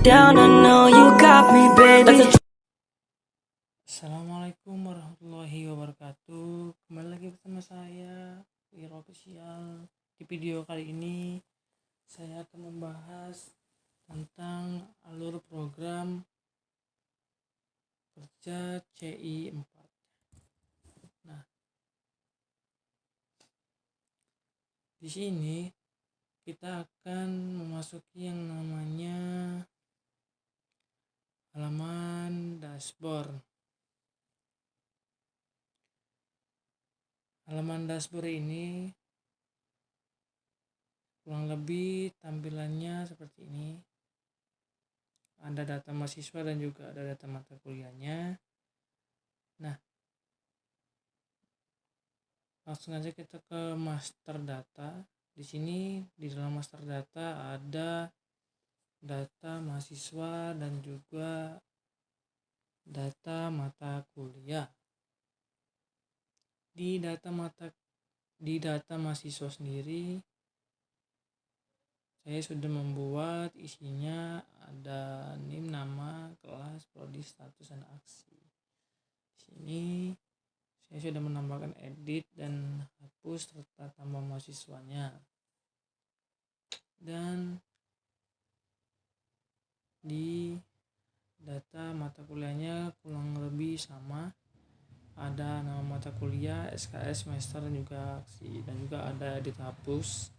down, I know you got me, baby. Assalamualaikum warahmatullahi wabarakatuh. Kembali lagi bersama saya Wiro Official. Di video kali ini saya akan membahas tentang alur program kerja CI 4. Nah, di sini kita akan memasuki yang namanya halaman dashboard. Halaman dashboard ini kurang lebih tampilannya seperti ini. Ada data mahasiswa dan juga ada data mata kuliahnya. Nah, langsung aja kita ke master data. Di sini di dalam master data ada data mahasiswa dan juga data mata kuliah. Di data mahasiswa sendiri saya sudah membuat isinya ada NIM, nama, kelas, prodi, status, dan aksi. Di sini saya sudah menambahkan edit dan hapus serta tambah mahasiswanya. Dan di data mata kuliahnya kurang lebih sama. Ada nama mata kuliah, SKS, semester, dan juga aksi, dan juga ada edit hapus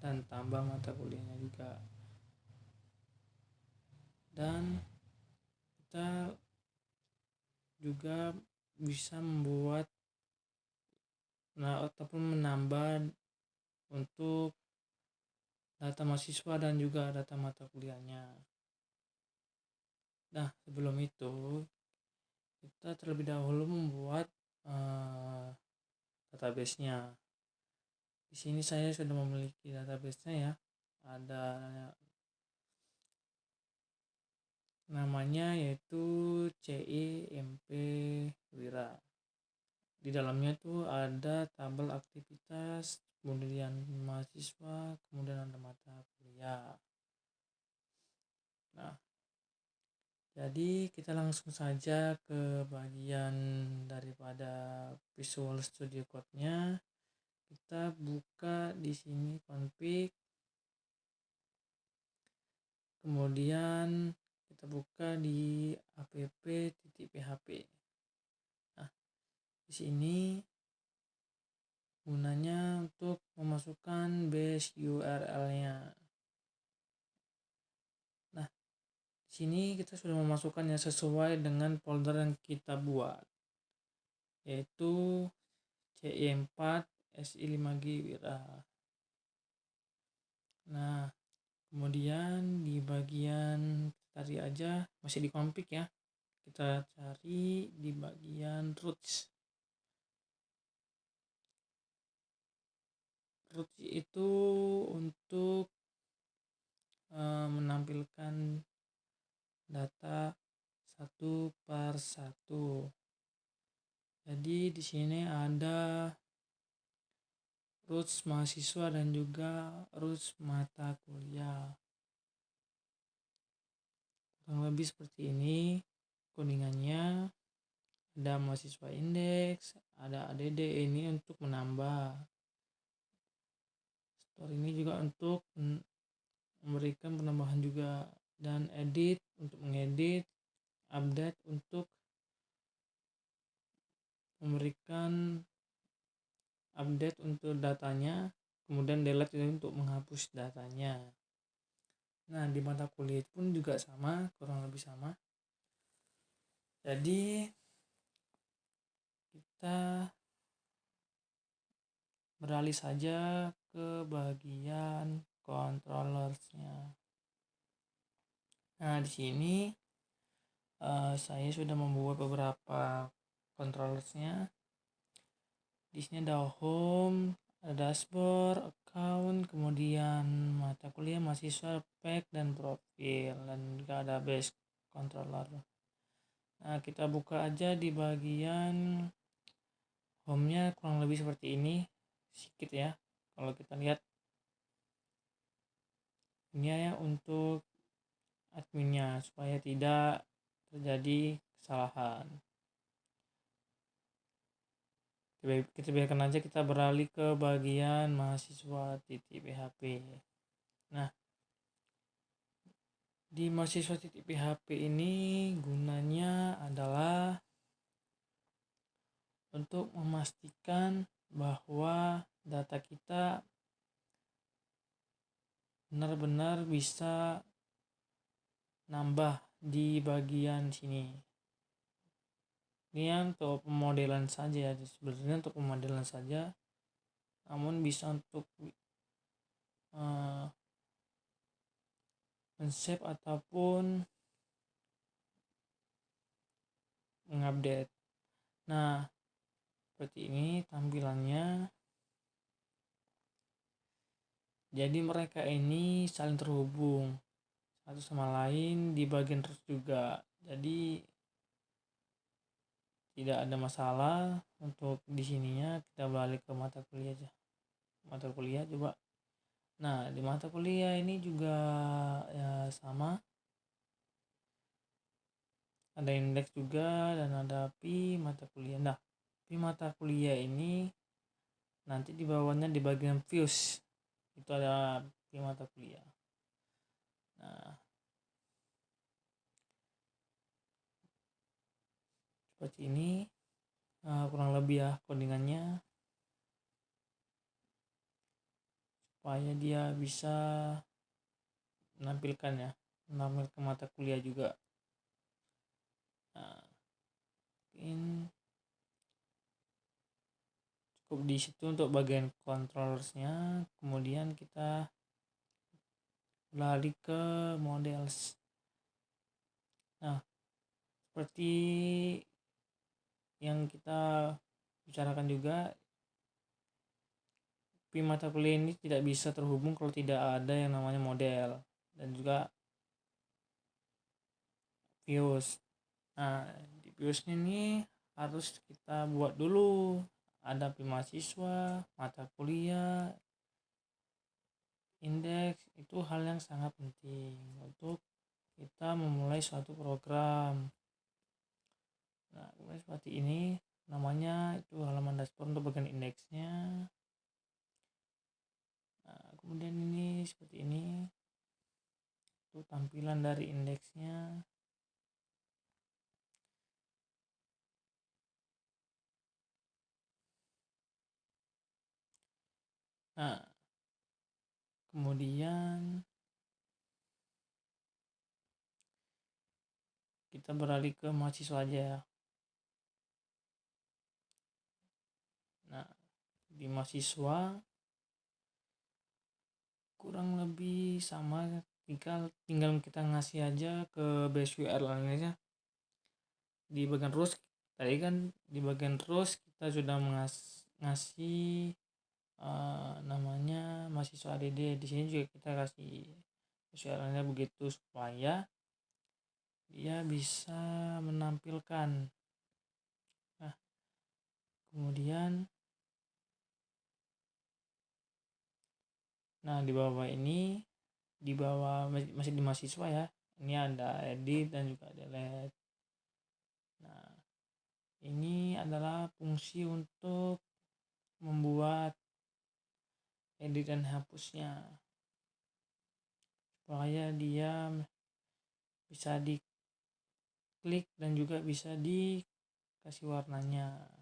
dan tambah mata kuliahnya juga. Dan kita juga bisa membuat ataupun menambah untuk data mahasiswa dan juga data mata kuliahnya. Nah, sebelum itu kita terlebih dahulu membuat database-nya. Di sini saya sudah memiliki database-nya ya. Ada namanya yaitu CIMP Wira. Di dalamnya tuh ada tabel aktivitas, kemudian mahasiswa, kemudian ada mata kuliah. Nah, jadi kita langsung saja ke bagian daripada Visual Studio Code-nya. Kita buka di sini config, kemudian kita buka di app.php. Nah, di sini gunanya untuk memasukkan base URL-nya. Nah, di sini kita sudah memasukkannya sesuai dengan folder yang kita buat, yaitu CI4 SI5G Wira. Nah, kemudian di bagian tadi aja masih di config ya, kita cari di bagian roots. Roots itu untuk menampilkan data satu per satu. Jadi di sini ada roots mahasiswa dan juga roots mata kuliah. Kurang lebih seperti ini codingannya. Ada mahasiswa indeks, ada ADD ini untuk menambah. Store ini juga untuk memberikan penambahan juga, dan edit untuk mengedit, update untuk memberikan update untuk datanya, kemudian delete untuk menghapus datanya. Nah, di mata kuliah pun juga sama, kurang lebih sama. Jadi kita beralih saja ke bagian controllersnya. Nah, di sini saya sudah membuat beberapa controllersnya. Di sini ada home, ada dashboard, account, kemudian mata kuliah, mahasiswa, pack, dan profil, dan juga ada base controller. Nah, kita buka aja di bagian home-nya, kurang lebih seperti ini, sedikit ya. Kalau kita lihat ini ya, untuk adminnya supaya tidak terjadi kesalahan. Kita biarkan aja, kita beralih ke bagian mahasiswa titik PHP. Nah, di mahasiswa titik PHP ini gunanya adalah untuk memastikan bahwa data kita benar-benar bisa nambah di bagian sini. Ini untuk pemodelan saja, sebenarnya untuk pemodelan saja, namun bisa untuk men-save ataupun mengupdate. Nah, seperti ini tampilannya. Jadi mereka ini saling terhubung satu sama lain di bagian terus juga. Jadi tidak ada masalah untuk di sininya. Kita balik ke mata kuliah aja. Mata kuliah coba. Nah, di mata kuliah ini juga ya sama. Ada indeks juga dan ada pi mata kuliah. Nah, pi mata kuliah ini nanti di bawahnya di bagian views itu ada pi mata kuliah. Nah, seperti ini kurang lebih ya codingannya, supaya dia bisa menampilkan mata kuliah juga. Nah, mungkin cukup di situ untuk bagian controllersnya. Kemudian kita beralih ke models. Nah, seperti yang kita bicarakan juga, pi mata kuliah ini tidak bisa terhubung kalau tidak ada yang namanya model dan juga views. Nah, di views ini harus kita buat dulu, ada pi mahasiswa, mata kuliah, indeks. Itu hal yang sangat penting untuk kita memulai suatu program. Nah, kemudian seperti ini namanya, itu halaman dashboard untuk bagian indeksnya. Nah, kemudian ini seperti ini, itu tampilan dari indeksnya. Nah, kemudian kita beralih ke mahasiswa aja ya. Nah, di mahasiswa kurang lebih sama, tinggal kita ngasih aja ke base URL nya di bagian terus. Tadi kan di bagian terus kita sudah ngasih namanya mahasiswa ADD. Di sini juga kita kasih URL nya begitu supaya dia bisa menampilkan. Nah, kemudian di bawah ini, di bawah masih di mahasiswa ya, ini ada edit dan juga delete. Nah, ini adalah fungsi untuk membuat edit dan hapusnya supaya dia bisa diklik dan juga bisa dikasih warnanya.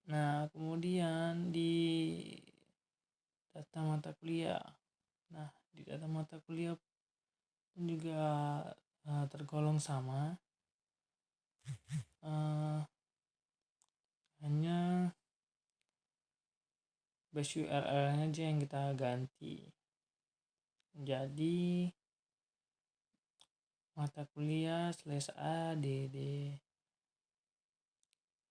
Nah, kemudian di data mata kuliah. Nah, di data mata kuliah pun juga tergolong sama. Hanya base URL-nya aja yang kita ganti. Jadi mata kuliah /ADD.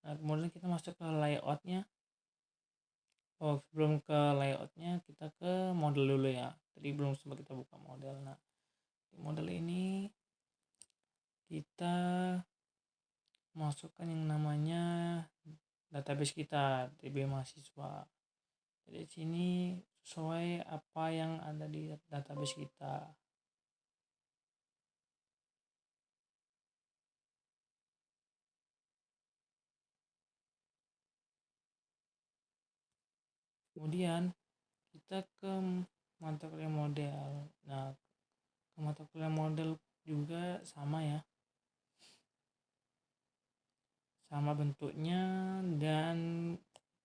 Nah, kemudian kita masuk ke layoutnya. Sebelum ke layoutnya kita ke model dulu ya. Tadi belum sempat kita buka model. Nah, di model ini kita masukkan yang namanya database kita, DB mahasiswa. Jadi sini sesuai apa yang ada di database kita. Kemudian kita ke mata kuliah model. Nah, ke mata kuliah model juga sama ya, sama bentuknya, dan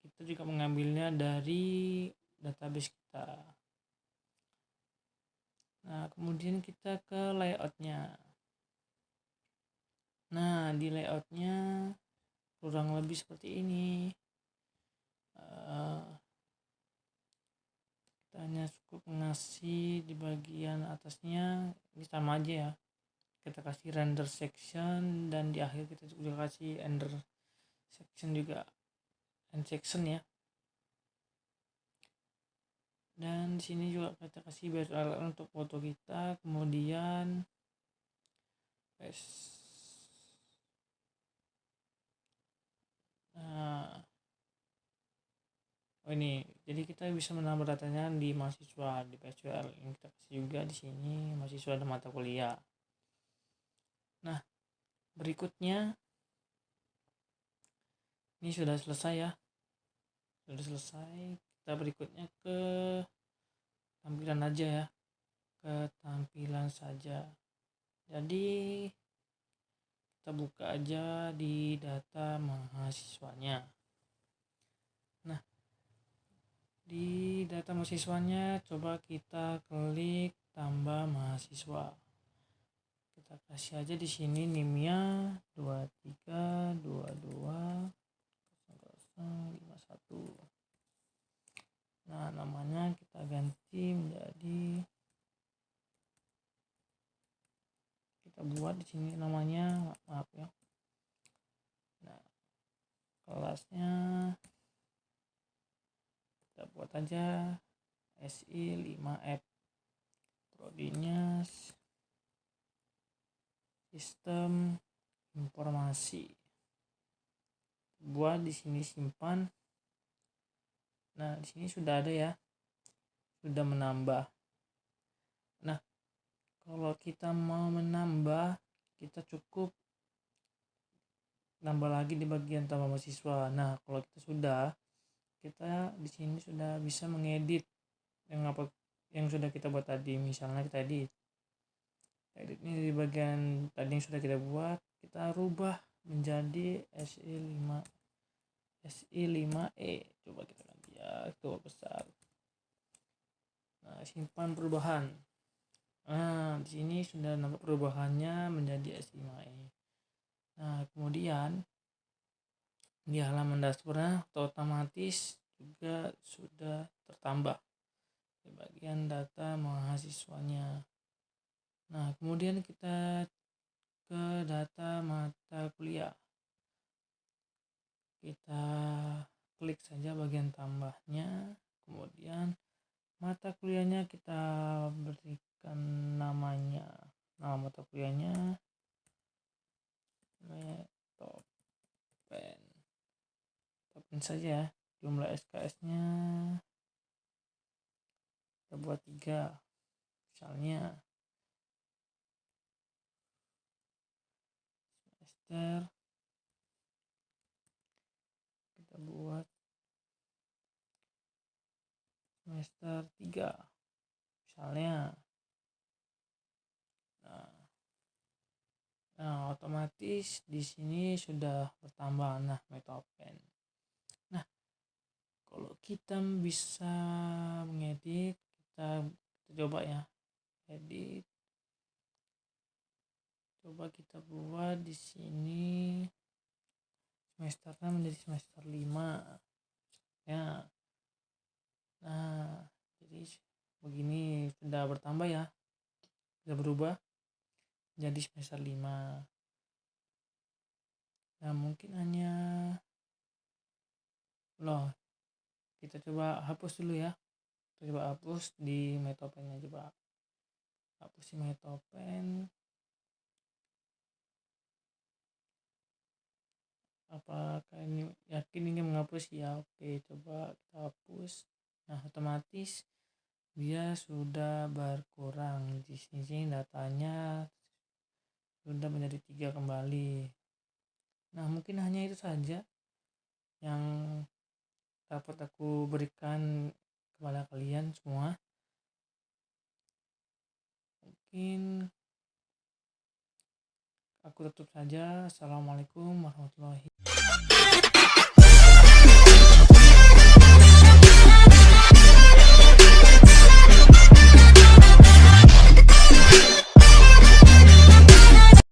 kita juga mengambilnya dari database kita. Nah, kemudian kita ke layoutnya. Nah, di layoutnya kurang lebih seperti ini. Kita hanya cukup ngasih di bagian atasnya, ini sama aja ya, kita kasih render section, dan di akhir kita juga kasih render section juga, end section ya. Dan di sini juga kita kasih background untuk foto kita, kemudian nah, ini jadi kita bisa menambah datanya di mahasiswa, di PSWL yang kita kasih juga di sini mahasiswa dan mata kuliah. Nah, berikutnya ini sudah selesai ya, sudah selesai. Kita berikutnya ke tampilan aja ya, ke tampilan saja. Jadi kita buka aja di data mahasiswanya. Nah, di data mahasiswanya coba kita klik tambah mahasiswa. Kita kasih aja di sini NIM-nya 23220051. Nah, namanya kita ganti menjadi, kita buat di sini namanya, maaf ya. Nah, kelasnya kita buat aja SI5F, prodinya sistem informasi. Buat di sini simpan. Nah, di sini sudah ada ya, sudah menambah. Nah, kalau kita mau menambah, kita cukup nambah lagi di bagian tambah mahasiswa. Nah, kalau kita di sini sudah bisa mengedit yang sudah kita buat tadi. Misalnya kita edit ini di bagian tadi yang sudah kita buat, kita rubah menjadi SI5E. Coba kita ganti ya, itu besar. Nah, simpan perubahan. Nah, di sini sudah nampak perubahannya menjadi SI5E. Nah, kemudian di halaman dashboardnya otomatis juga sudah tertambah di bagian data mahasiswanya. Nah, kemudian kita ke data mata kuliah. Kita klik saja bagian tambahnya, kemudian mata kuliahnya kita berikan namanya, nama mata kuliahnya Metopen saja. Jumlah SKS-nya kita buat 3, misalnya semester, kita buat semester 3 misalnya. Nah, otomatis di sini sudah bertambah. Nah, Metopen. Nah, kalau kita bisa mengedit, kita coba ya, edit. Coba kita buat di sini semesternya menjadi semester 5 ya. Nah, jadi begini sudah bertambah ya, sudah berubah jadi semester 5. Nah, mungkin hanya kita coba hapus dulu ya. Kita coba hapus di Metopennya, coba hapus di Metopen. Apakah ini yakin ingin menghapus ya? Oke, coba kita hapus. Nah, otomatis dia sudah berkurang. Di sini datanya sudah menjadi 3 kembali. Nah, mungkin hanya itu saja yang dapat aku berikan kepada kalian semua. Mungkin aku tutup saja. Assalamualaikum warahmatullahi wabarakatuh.